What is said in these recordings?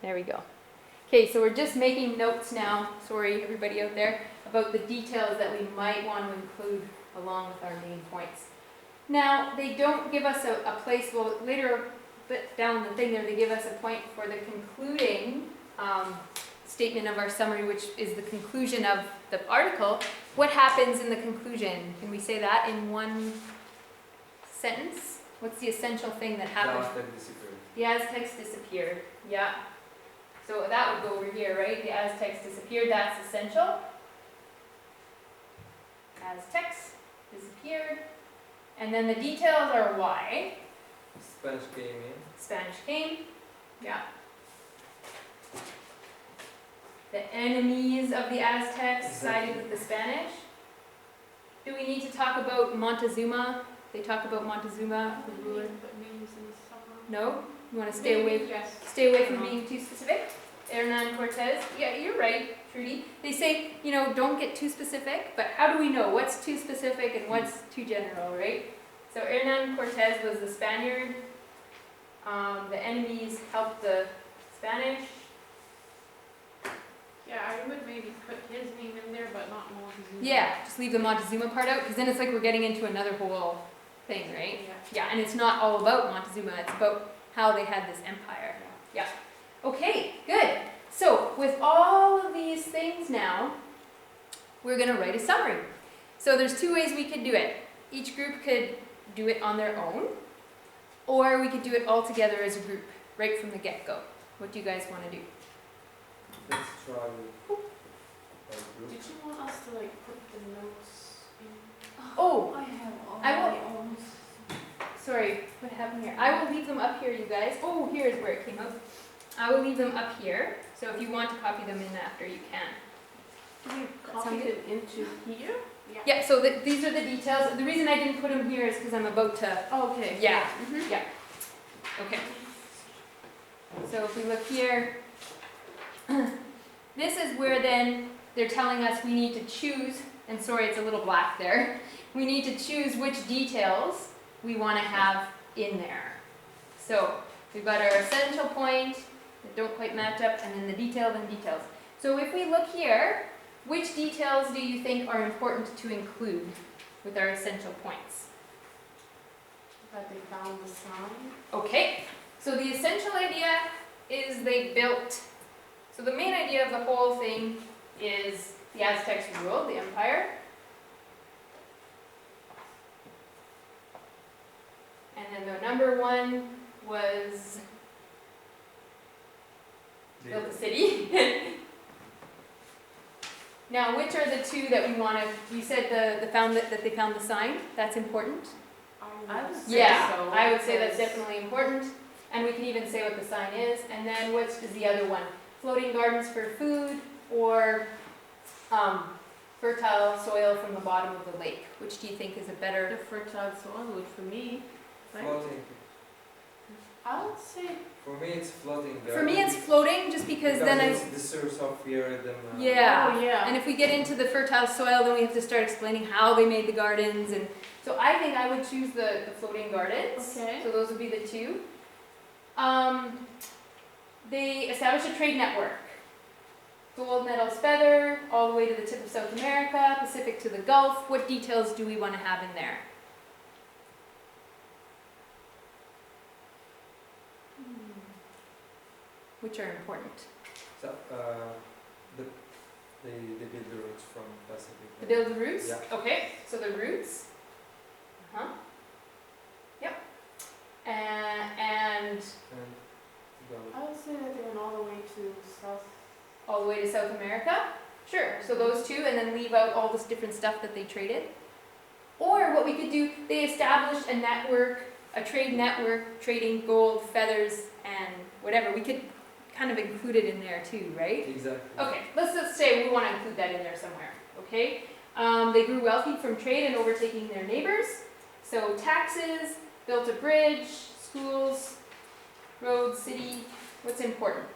There we go. Okay, so we're just making notes now, sorry everybody out there, about the details that we might want to include along with our main points. Now, they don't give us a place, well, later bit down the thing there, they give us a point for the concluding statement of our summary, which is the conclusion of the article. What happens in the conclusion? Can we say that in one sentence? What's the essential thing that happened? The Aztecs disappeared. Yeah. So that would go over here, right? The Aztecs disappeared. That's essential. Aztecs disappeared. And then the details are why. Spanish came in. Spanish came. Yeah. The enemies of the Aztecs sided with the Spanish. Do we need to talk about Montezuma? They talk about Montezuma, the ruler. No? You want to stay away from being too specific? Hernan Cortez. Yeah, you're right, Trudy. They say, you know, don't get too specific, but how do we know what's too specific and what's too general, right? So Hernan Cortez was the Spaniard. The enemies helped the Spanish. Yeah, I would maybe put his name in there, but not Montezuma. Yeah, just leave the Montezuma part out, because then it's like we're getting into another whole thing, right? Yeah. Yeah, and it's not all about Montezuma, it's about how they had this empire. Yeah. Okay, good. So, with all of these things now, we're going to write a summary. So there's two ways we could do it. Each group could do it on their own, or we could do it all together as a group, right from the get-go. What do you guys want to do? Let's try Did you want us to like put the notes in? Oh, I have all I will- my own. sorry, what happened here? I will leave them up here, you guys. Oh, here's where it came out. I will leave them up here, so if you want to copy them in after, you can. Can you That copy sound it into here? Yeah, so these are the details. The reason I didn't put them here is because I'm about to... Oh, okay. Yeah, yeah. Okay. So if we look here, this is where then they're telling us we need to choose, and sorry it's a little black there, we need to choose which details we want to have in there. So we've got our essential point that don't quite match up, and then the details and details. So if we look here, which details do you think are important to include with our essential points? That they found the sign. Okay, so the essential idea is they built, so the main idea of the whole thing is the Aztecs ruled the empire. And then the number one was build a city. Now, which are the two that we want to, you said that they found the sign, that's important? I would say Yeah, so. I would say that's because- definitely important, and we can even say what the sign is. And then what is the other one? Floating gardens for food, or fertile soil from the bottom of the lake. Which do you think is a The better? fertile soil would for me. Right? floating. I would say For me, it's floating. For me, it's floating, just because then it's the source of here. yeah. Oh, yeah. And if we get into the fertile soil, then we have to start explaining how they made the gardens, and so I think I would choose the floating gardens. Okay. So those would be the two. They established a trade network. Gold medals feather, all the way to the tip of South America, Pacific to the Gulf. What details do we want to have in there? Which are important? So, they build the routes from Pacific. To build the routes? Yeah. Okay, so the routes. Uh-huh. Yep. And And I would say that they went all the way to South. all the way to South America? Sure, so those two, and then leave out all this different stuff that they traded. Or what we could do, they established a network, a trade network, trading gold, feathers, and whatever. We could kind of include it in there too, right? exactly. Okay, let's just say we want to include that in there somewhere, okay? They grew wealthy from trade and overtaking their neighbors. So taxes, built a bridge, schools, roads, city. What's important?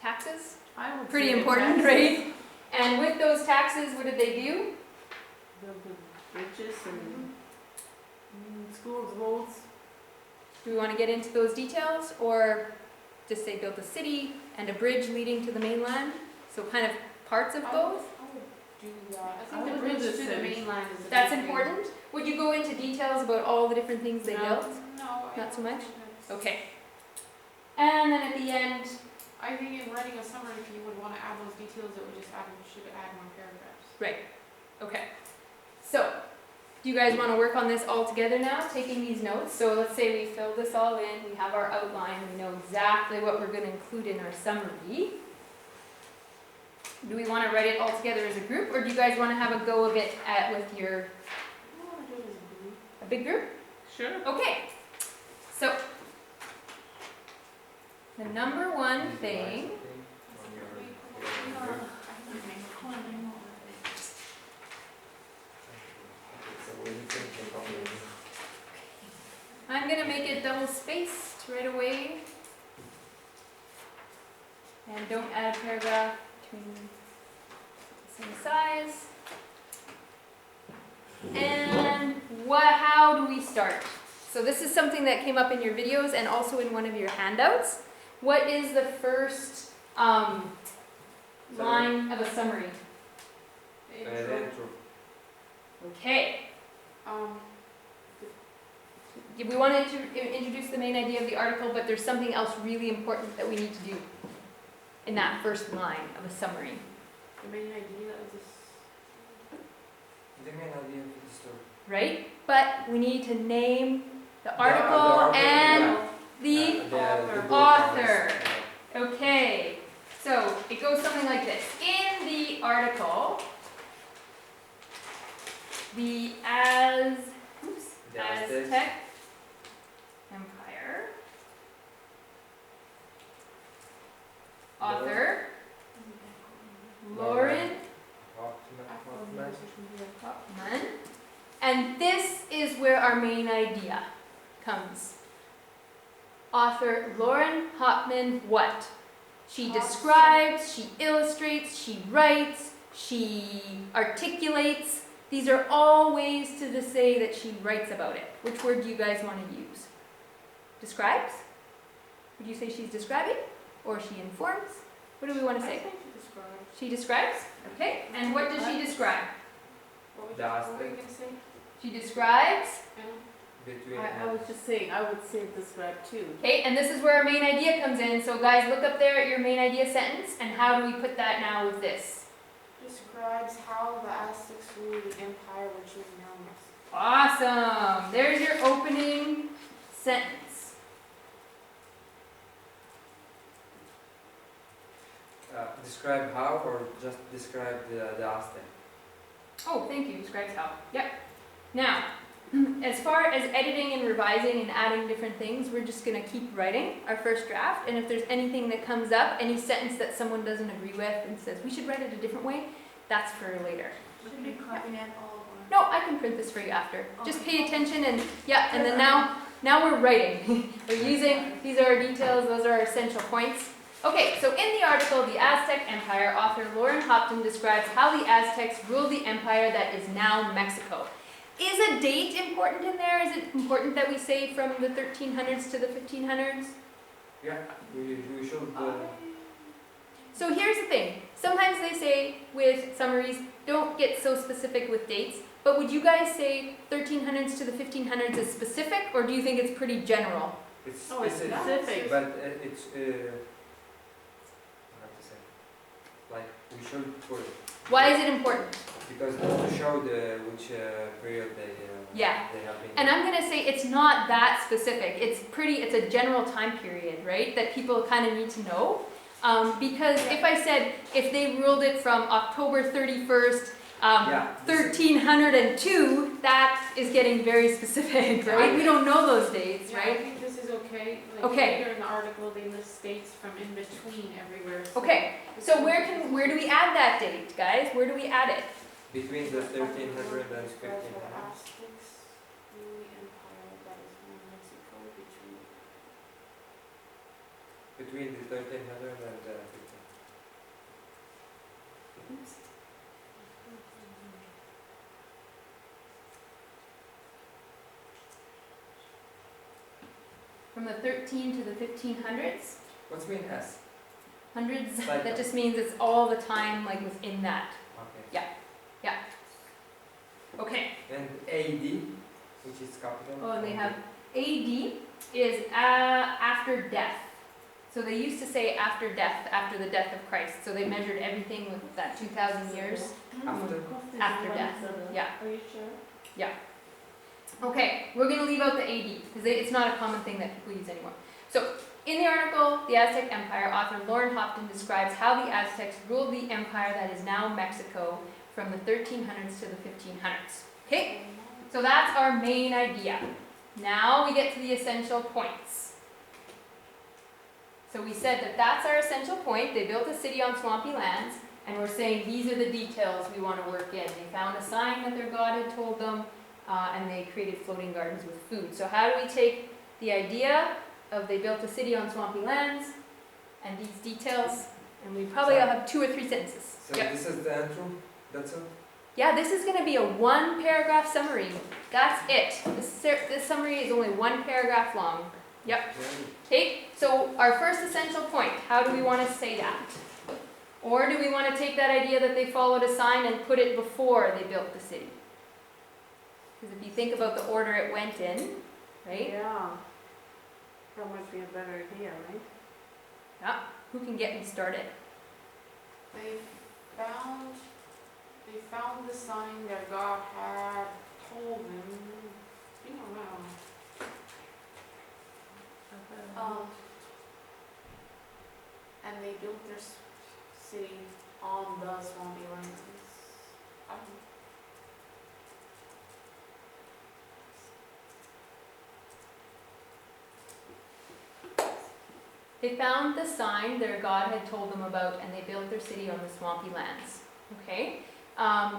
Taxes? I would Pretty say important, taxes, right? And with those taxes, what did they do? Build the bridges and schools, roads. Do we want to get into those details, or just say built a city and a bridge leading to the mainland? So kind of parts of both? I would do that. I I think the would bridge do the to the cities. mainland is a That's big thing. important? Would you go into details about all the different things they No. built? No, I Not so don't much? think that's- Okay. And then at the end, I think in writing a summary, if you would want to add those details, it would just should add more paragraphs. okay. So, do you guys want to work on this all together now, taking these notes? So let's say we fill this all in, we have our outline, we know exactly what we're going to include in our summary. Do we want to write it all together as a group, or do you guys want to have a go of it with your I want to do it as a group. a big group? Sure. Okay. So, the number one thing, I'm going to make it double spaced right away. And don't add a paragraph between the same size. And how do we start? So this is something that came up in your videos and also in one of your handouts. What is the first line of a summary? Okay. We wanted to introduce the main idea of the article, but there's something else really important that we need to do in that first line of a summary. The main idea of this. The main idea of the story. Right? But we need to name the article and the author. Okay. So it goes something like this. In the article, the Aztec Empire author Lauren Hopman. And this is where our main idea comes. Author Lauren Hopman, what? She describes, she illustrates, she writes, she articulates. These are all ways to say that she writes about it. Which word do you guys want to use? Describes? Would you say she's describing? Or she informs? What do we want to I say? think she describes. She describes? Okay. And what does she describe? What The were you going to say? She describes. Between I was just saying, I would say describe too. Okay, and this is where our main idea comes in. So guys, look up there at your main idea sentence, and how do we put that now with this? Describes how the Aztecs ruled the empire which is known as. Awesome. There's your opening sentence. describe how, or just describe the Aztec? Oh, thank you. Describes how. Yep. Now, as far as editing and revising and adding different things, we're just going to keep writing our first draft. And if there's anything that comes up, any sentence that someone doesn't agree with and says we should write it a different way, that's for later. Should be copying it all No, I can print this for you after. Just pay attention and yeah, and then now we're writing. We're using, these are our details, those are our essential points. Okay, so in the article, The Aztec Empire, author Lauren Hopton describes how the Aztecs ruled the empire that is now Mexico. Is a date important in there? Is it important that we say from the 1300s to the 1500s? Yeah, we should. So here's the thing. Sometimes they say with summaries, don't get so specific with dates, but would you guys say 1300s to the 1500s is specific, or do you think it's pretty general? It's Oh, it's specific, specific. but it's how to say, like we should put it Why is it important? because to show which period Yeah. they have been. And I'm gonna say it's not that specific. It's a general time period, right? That people kind of need to know. Because if I said, if they ruled it from October 31st, Yeah, this is- 1302, that is getting very specific, right? We don't know those dates, Yeah, I right? think this is okay. Like Okay. later in the article, they list dates from in between everywhere. So Okay, so where do we add that date, guys? Where do we add it? between the 1300 and Describes how 1500. the Aztecs ruled the empire that is known as Mexico Between the 1300 and 1500. from the 13 to the 1500s. What's mean S? Hundreds, Cycle. that just means it's all the time like within that. Okay. Okay. And AD, which is capital. Oh, and they have AD is after death. So they used to say after death, after the death of Christ. So they measured everything with that 2,000 years. After. After death, yeah. Are you sure? Okay, we're going to leave out the AD because it's not a common thing that people use anymore. So, in the article, The Aztec Empire, author Lauren Hopton describes how the Aztecs ruled the empire that is now Mexico from the 1300s to the 1500s. Okay, so that's our main idea. Now we get to the essential points. So we said that that's our essential point. They built a city on swampy lands, and we're saying these are the details we want to work in. They found a sign that their god had told them, and they created floating gardens with food. So how do we take the idea of they built a city on swampy lands and these details, and we probably all have 2 or 3 sentences. So Yep. this is the intro. That's it. Yeah, this is going to be a 1-paragraph summary. That's it. This summary is only 1 paragraph long. Yep. Okay, so our first essential point, how do we want to say that? Or do we want to take that idea that they followed a sign and put it before they built the city? Because if you think about the order it went in, right? Yeah. That might be a better idea, right? Yeah. Who can get me started? They found the sign that God had told them. It's been around. And they built their city on the swampy lands. They found the sign their God had told them about, and they built their city on the swampy lands. Okay.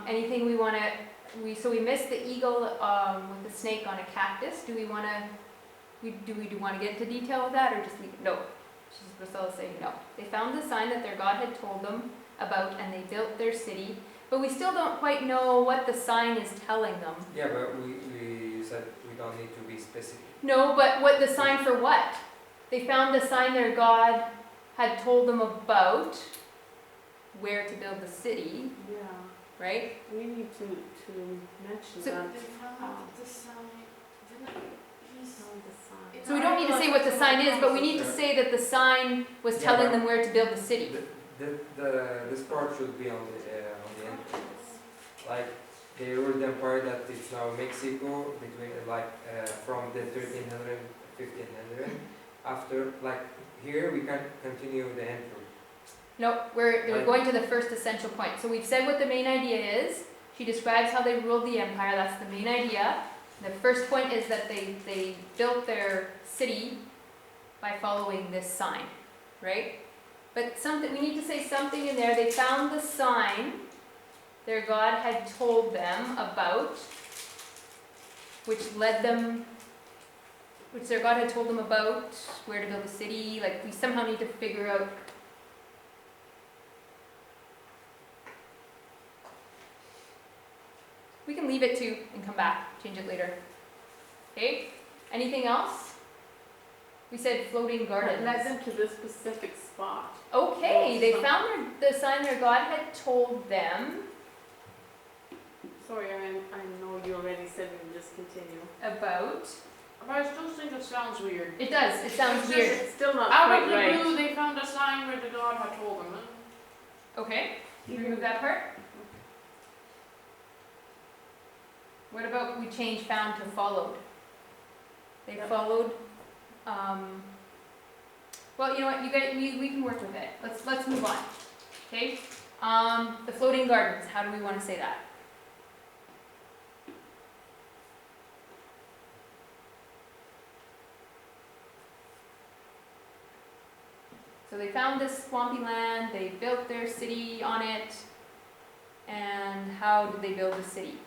Anything we want to? So we missed the eagle with the snake on a cactus. Do we want to? Do we want to get into detail of that, or just leave it? No. Priscilla's saying no. They found the sign that their God had told them about, and they built their city. But we still don't quite know what the sign is telling them. Yeah, but we said we don't need to be specific. No, but what the sign for what? They found the sign their God had told them about where to build the city, Yeah. right? We need to mention So- that. They found the sign. Found the sign. So we don't need to say what the sign is, but we need to say that the sign was Yeah, telling but- them where to build the city. This part should be on the entrance. Like they ruled the empire that it's now Mexico between from the 1300 1500. After here we can continue the intro. No, we're Right. going to the first essential point. So we've said what the main idea is. She describes how they ruled the empire. That's the main idea. The first point is that they built their city by following this sign, right? But we need to say something in there. They found the sign their God had told them about, which their God had told them about where to build the city. Like we somehow need to figure out. We can leave it to and come back, change it later. Okay? Anything else? We said floating gardens. Led them to this specific spot. Okay, they found the sign their God had told them Sorry, I know you already said we just continue. about. But I still think it sounds weird. It does, it sounds It's weird. It's still not Out quite of the right. blue, they found a sign where the God had told them. Okay, remove that part. What about we change found to followed? They Yep. followed. Well, you know what? You guys, we can work with it. Let's move on. Okay. The floating gardens. How do we want to say that? So they found this swampy land. They built their city on it. And how did they build the city?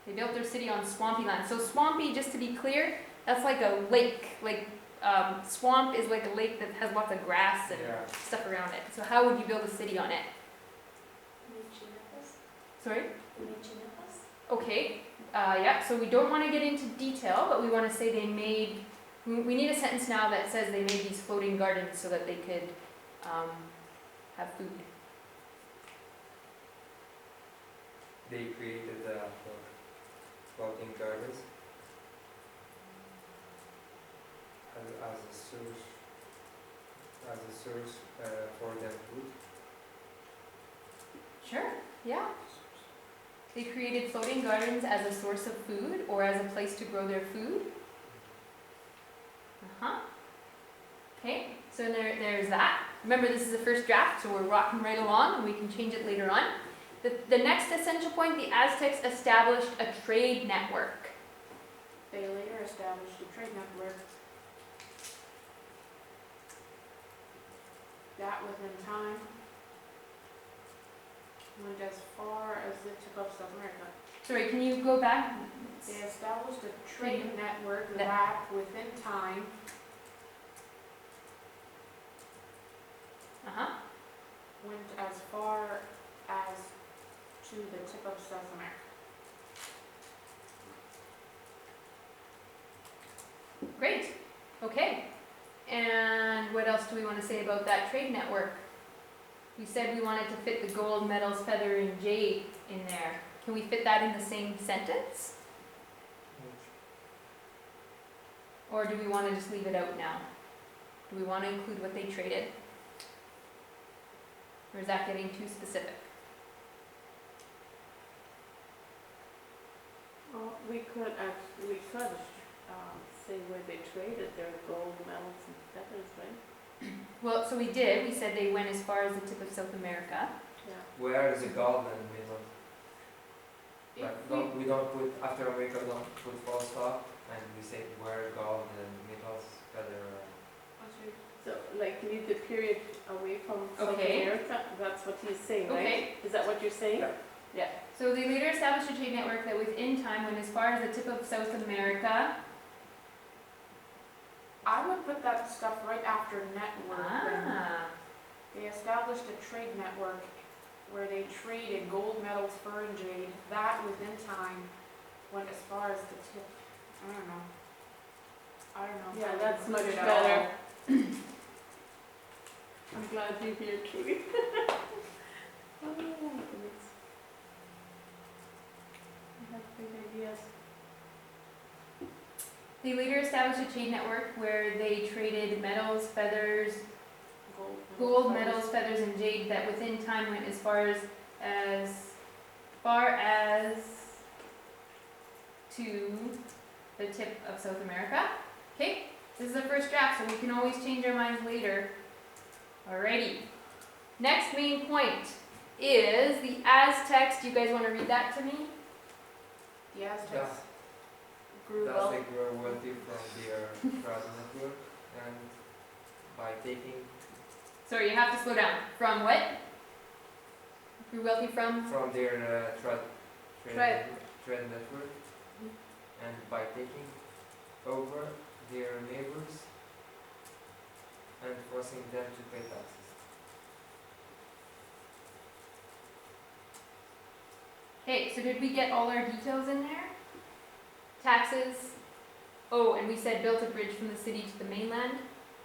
They built their city on swampy land. So swampy, just to be clear, that's like a lake. Swamp is like a lake that has lots of grass and Yeah. stuff around it. So how would you build a city on it? Sorry? Okay. Yeah, so we don't want to get into detail, but we want to say they made We need a sentence now that says they made these floating gardens so that they could have food. They created the floating gardens as a source for their food. Sure, yeah. They created floating gardens as a source of food or as a place to grow their food. Okay, so there's that. Remember, this is the first draft, so we're rocking right along, and we can change it later on. The next essential point, the Aztecs established a trade network. They later established a trade network that within time went as far as the tip of South America. Sorry, can you go back? They established a trade network That- that within time went as far as to the tip of South America. Great, okay. And what else do we want to say about that trade network? We said we wanted to fit the gold, metals, feather, and jade in there. Can we fit that in the same sentence? Or do we want to just leave it out now? Do we want to include what they traded? Or is that getting too specific? Well, we could say where they traded their gold, metals, and feathers, right? Well, so we did. We said they went as far as the tip of South America. Yeah. Where is the gold and metal? If Like, we don't put, after America, we don't put full stop, and we say where gold and metals, feather. So, like, leave the period away from South Okay. America, that's what he's saying, right? Okay. Is that what you're saying? Yeah. Yeah. So they later established a trade network that within time went as far as the tip of South America. I would put that stuff right after network. Ah. They established a trade network where they traded gold, metals, fur, and jade. That within time went as far as the tip. I don't know. Yeah, how to that's include much it better. all. I'm glad you're here, Trudy. Oh, goodness. I have big ideas. They later established a trade network where they traded metals, feathers, gold, metals, feathers, and jade that within time went as far as to the tip of South America. Okay, this is the first draft, so we can always change our minds later. Alrighty. Next main point is the Aztecs. Do you guys want to read that to me? The Aztecs grew Thus well. they grow wealthy from their trade network, and by taking Sorry, you have to slow down. From what? Grew wealthy from? their Trade. trade network, and by taking over their neighbors and forcing them to pay taxes. Okay, so did we get all our details in there? Taxes. Oh, and we said built a bridge from the city to the mainland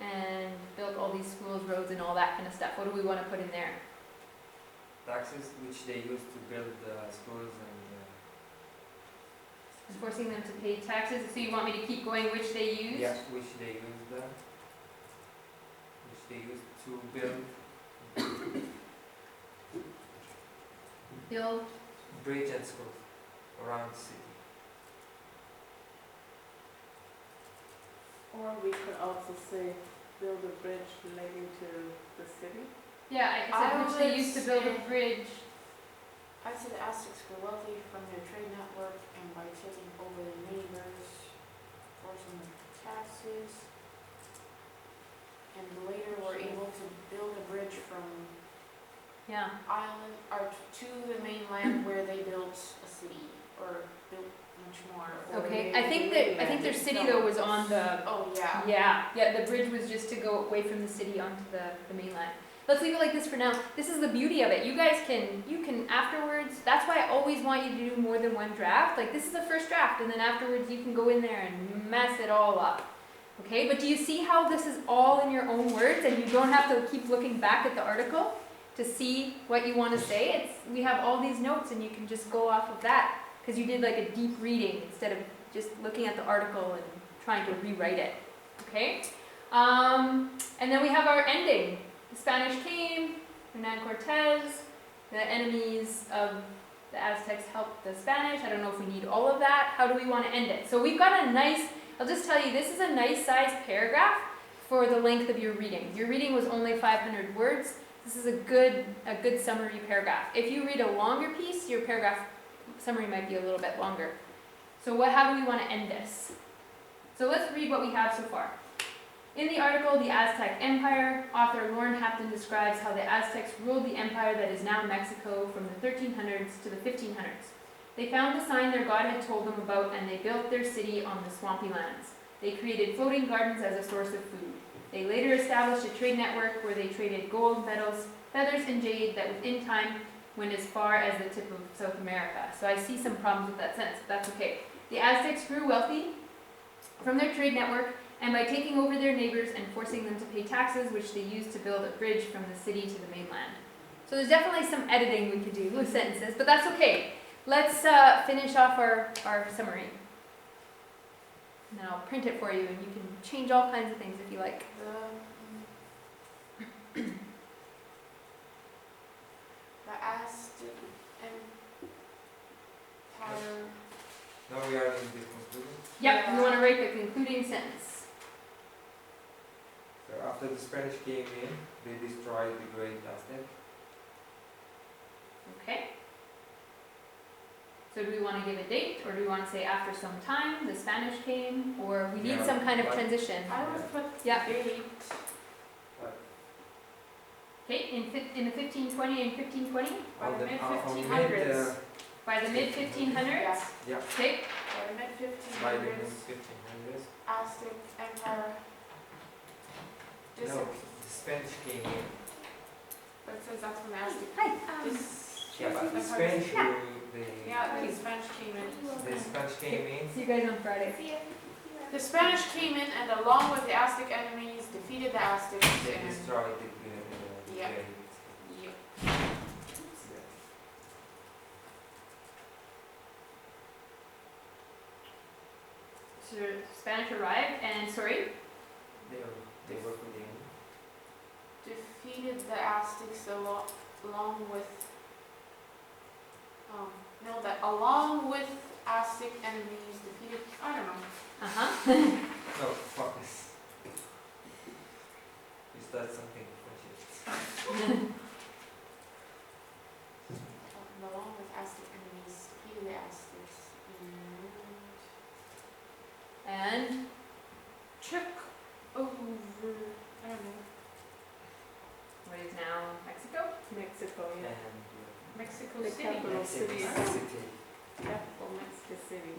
and built all these schools, roads, and all that kind of stuff. What do we want to put in there? Taxes which they use to build schools and Forcing them to pay taxes. So you want me to keep going, which they used? yeah, which they use to build Build. bridge and schools around the city. Or we could also say, build a bridge relating to the city. Yeah, I I said which they would used to build a say- bridge. I said the Aztecs grew wealthy from their trade network and by taking over their neighbors, forcing them to pay taxes, and later were able to build a bridge from Yeah. island or to the mainland where they built a city or built much more. Or Okay. they- I think their city though was on the. Oh yeah. Yeah. The bridge was just to go away from the city onto the mainland. Let's leave it like this for now. This is the beauty of it. You guys can afterwards, that's why I always want you to do more than one draft. Like this is the first draft and then afterwards you can go in there and mess it all up. Okay, but do you see how this is all in your own words and you don't have to keep looking back at the article to see what you want to say? We have all these notes and you can just go off of that because you did like a deep reading instead of just looking at the article and trying to rewrite it. Okay, and then we have our ending. The Spanish came, Hernan Cortez, the enemies of the Aztecs helped the Spanish. I don't know if we need all of that. How do we want to end it? So we've got a nice, I'll just tell you, this is a nice sized paragraph for the length of your reading. Your reading was only 500 words. This is a good summary paragraph. If you read a longer piece, your paragraph summary might be a little bit longer. So how do we want to end this? So let's read what we have so far. In the article, The Aztec Empire, author Lauren Hapton describes how the Aztecs ruled the empire that is now Mexico from the 1300s to the 1500s. They found the sign their god had told them about and they built their city on the swampy lands. They created floating gardens as a source of food. They later established a trade network where they traded gold, metals, feathers, and jade that within time went as far as the tip of South America. So I see some problems with that sentence, but that's okay. The Aztecs grew wealthy from their trade network and by taking over their neighbors and forcing them to pay taxes, which they used to build a bridge from the city to the mainland. So there's definitely some editing we could do with sentences, but that's okay. Let's finish off our summary. And then I'll print it for you and you can change all kinds of things if you like. The Aztec Empire. Now we are in the conclusion. Yep, Yeah. you want to write the concluding sentence. So after the Spanish came in, they destroyed the great Aztec. Okay. So do we want to give a date, or do we want to say after some time the Spanish came, or we need Yeah, some kind of like- transition? I would put Yeah. date. Okay, in the 1520 and 1520? By On the the- mid-1500s. By the mid-1500s? Yeah, yeah, Okay, by the by the mid-1500s, 1500s. Aztec Empire. No, the Spanish came in. But it says that's when the Aztec. hi. Yeah, but the Empire- Spanish Yeah. ruled Yeah, the Spanish came in. the Spanish came in. See you guys on Friday. The Spanish came in and along with the Aztec enemies defeated the Aztecs They and destroyed the Yeah. great. yeah. So Spanish arrived, and sorry, They were with the enemy. Defeated the Aztecs along with no, that along with Aztec enemies defeated. I don't know. uh-huh. No, fuck this. Is that something Along with Aztec enemies defeated the Aztecs and And took over. I don't know. what is now Mexico? Mexico, and yeah. Mexico The City. capital city. City. Capital Mexico City.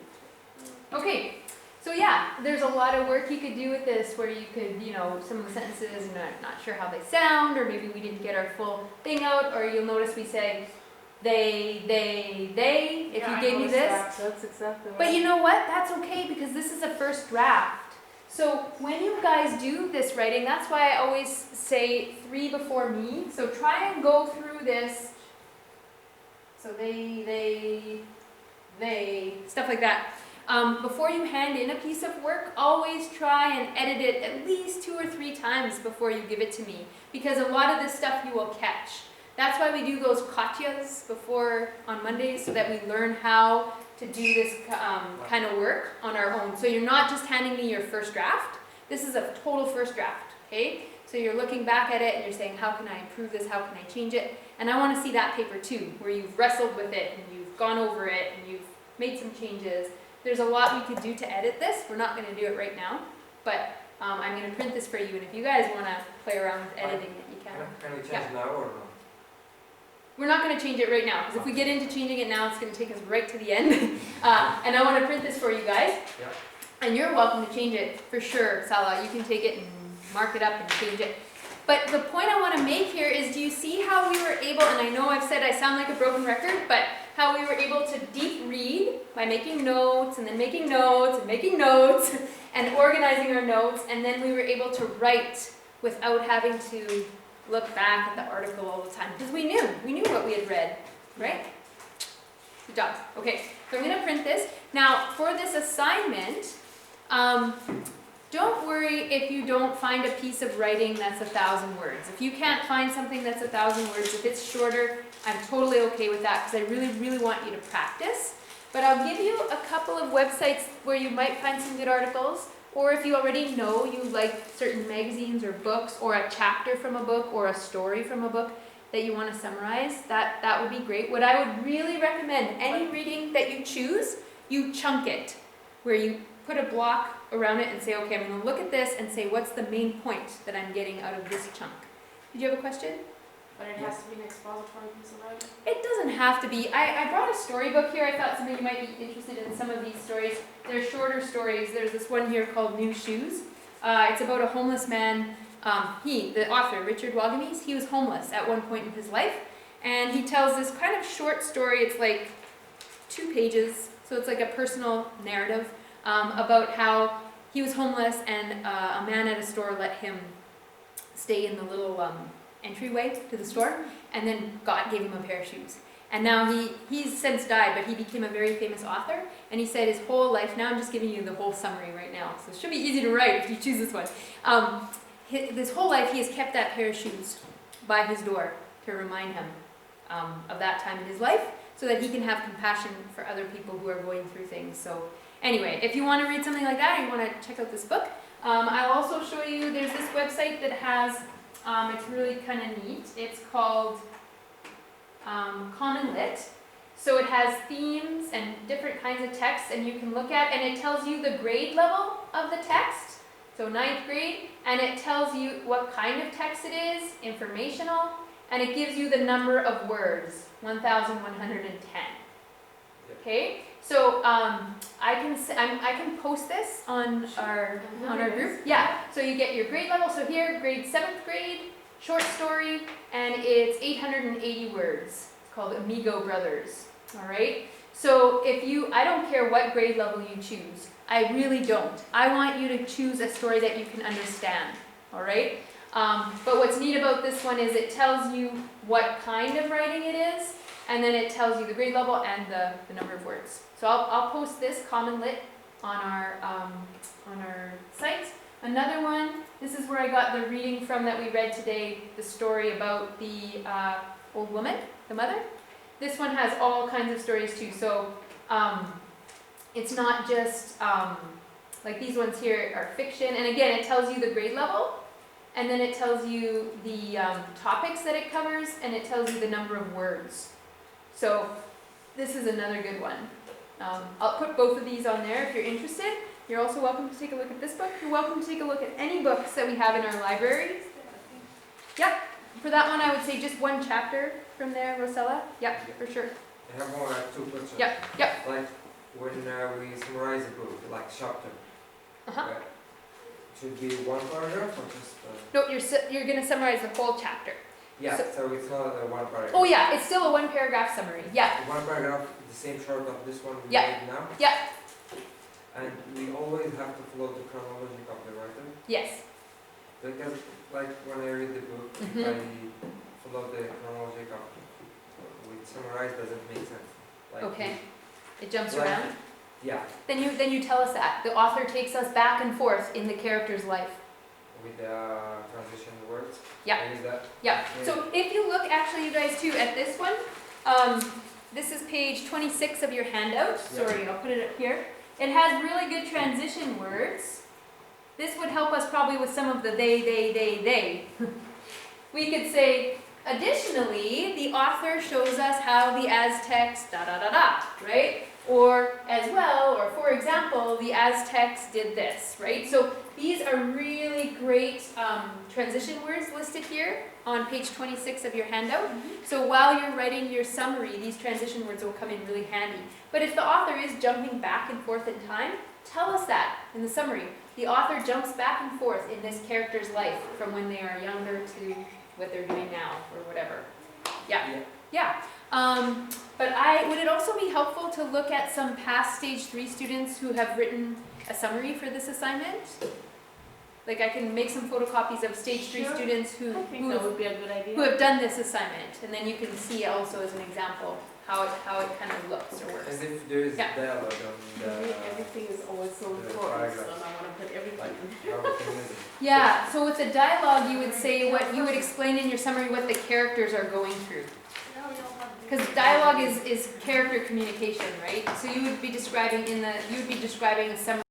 Okay, so yeah, there's a lot of work you could do with this where you could, some of the sentences, not sure how they sound, or maybe we didn't get our full thing out, or you'll notice we say they, if Yeah, you I gave me noticed this. that. That's exactly right. But you know what? That's okay because this is a first draft. So when you guys do this writing, that's why I always say 3 before me. So try and go through this. So they, stuff like that. Before you hand in a piece of work, always try and edit it at least 2 or 3 times before you give it to me. Because a lot of this stuff you will catch. That's why we do those katyas on Mondays so that we learn how to do this kind of work on our own. So you're not just handing me your first draft. This is a total first draft, okay? So you're looking back at it and you're saying, how can I improve this? How can I change it? And I want to see that paper too, where you've wrestled with it and you've gone over it and you've made some changes. There's a lot we could do to edit this. We're not going to do it right now, but I'm going to print this for you. And if you guys want to play around with editing it, you can. Can we change Yeah. now or not? We're not going to change it right now, because if we get into changing it now, it's going to take us right to the end. And I want to print this for you guys. Yeah. And you're welcome to change it, for sure, Salah. You can take it and mark it up and change it. But the point I want to make here is, do you see how we were able, and I know I've said I sound like a broken record, but how we were able to deep read by making notes, and then making notes, and making notes, and organizing our notes, and then we were able to write without having to look back at the article all the time, because we knew what we had read, right? Good job. Okay, so I'm going to print this. Now, for this assignment, don't worry if you don't find a piece of writing that's 1,000 words. If you can't find something that's 1,000 words, if it's shorter, I'm totally okay with that, because I really, really want you to practice. But I'll give you a couple of websites where you might find some good articles, or if you already know you like certain magazines or books, or a chapter from a book, or a story from a book that you want to summarize, that would be great. What I would really recommend, any reading that you choose, you chunk it, where you put a block around it and say, okay, I'm going to look at this and say, what's the main point that I'm getting out of this chunk? Did you have a question? But it has to be an expository piece of writing? It doesn't have to be. I brought a storybook here. I thought some of you might be interested in some of these stories. They're shorter stories. There's this one here called New Shoes. It's about a homeless man. The author, Richard Wagamese, he was homeless at one point in his life. And he tells this kind of short story. It's like 2 pages. So it's like a personal narrative about how he was homeless and a man at a store let him stay in the little entryway to the store, and then God gave him a pair of shoes. And now he's since died, but he became a very famous author, and he said his whole life, now I'm just giving you the whole summary right now, so it should be easy to write if you choose this one. This whole life he has kept that pair of shoes by his door to remind him of that time in his life, so that he can have compassion for other people who are going through things. So anyway, if you want to read something like that, or you want to check out this book, I'll also show you, there's this website that has, it's really kind of neat. It's called Common Lit. So it has themes and different kinds of texts, and you can look at, and it tells you the grade level of the text. So 9th grade, and it tells you what kind of text it is, informational, and it gives you the number of words, 1,110. Okay, so I can post this on our group. Yeah, so you get your grade level. So here, grade 7th grade, short story, and it's 880 words. It's called Amigo Brothers. All right. So I don't care what grade level you choose. I really don't. I want you to choose a story that you can understand. All right. But what's neat about this one is it tells you what kind of writing it is, and then it tells you the grade level and the number of words. So I'll post this Common Lit on our site. Another one, this is where I got the reading from that we read today, the story about the old woman, the mother. This one has all kinds of stories too. So it's not just, like these ones here are fiction. And again, it tells you the grade level. And then it tells you the topics that it covers, and it tells you the number of words. So this is another good one. I'll put both of these on there if you're interested. You're also welcome to take a look at this book. You're welcome to take a look at any books that we have in our library. Yep. For that one, I would say just one chapter from there, Rosella. Yep, for sure. I have more like 2 questions. Yep, yep. Like when we summarize a book, like chapter, should be 1 paragraph or just? No, you're going to summarize the whole chapter. Yeah, so it's not a 1 paragraph. Oh yeah, it's still a 1 paragraph summary. Yeah. 1 paragraph, the same short of this one we Yeah. made now. Yeah. And we always have to follow the chronology of the writer. Yes. Because like when I read the book, Mhm. I follow the chronology of with summarize doesn't make sense. Like Okay. It jumps like- around. Yeah, Then you tell us that. The author takes us back and forth in the character's life. with the transition words. Yeah. I use that. Yeah. So if you look, actually, you guys too, at this one, this is page 26 of your handout. Yeah. Sorry, I'll put it up here. It has really good transition words. This would help us probably with some of the they. We could say, additionally, the author shows us how the Aztecs right? Or as well, or for example, the Aztecs did this, right? So these are really great transition words listed here on page 26 of your handout. So while you're writing your summary, these transition words will come in really handy. But if the author is jumping back and forth in time, tell us that in the summary. The author jumps back and forth in this character's life from when they are younger to what they're doing now or whatever. Yeah. But would it also be helpful to look at some past stage 3 students who have written a summary for this assignment? Like I can make some photocopies of stage 3 Sure. students who I think that would be a good idea. have done this assignment, and then you can see also as an example how it kind of looks or works. As if there is Yeah. dialogue on the. Everything is always so the important, so paragraph. I wanna put everything Like, in. how can we- Yeah, so with the dialogue, you would say what you would explain in your summary what the characters are going through. Because dialogue is character communication, right? So you would be describing a summary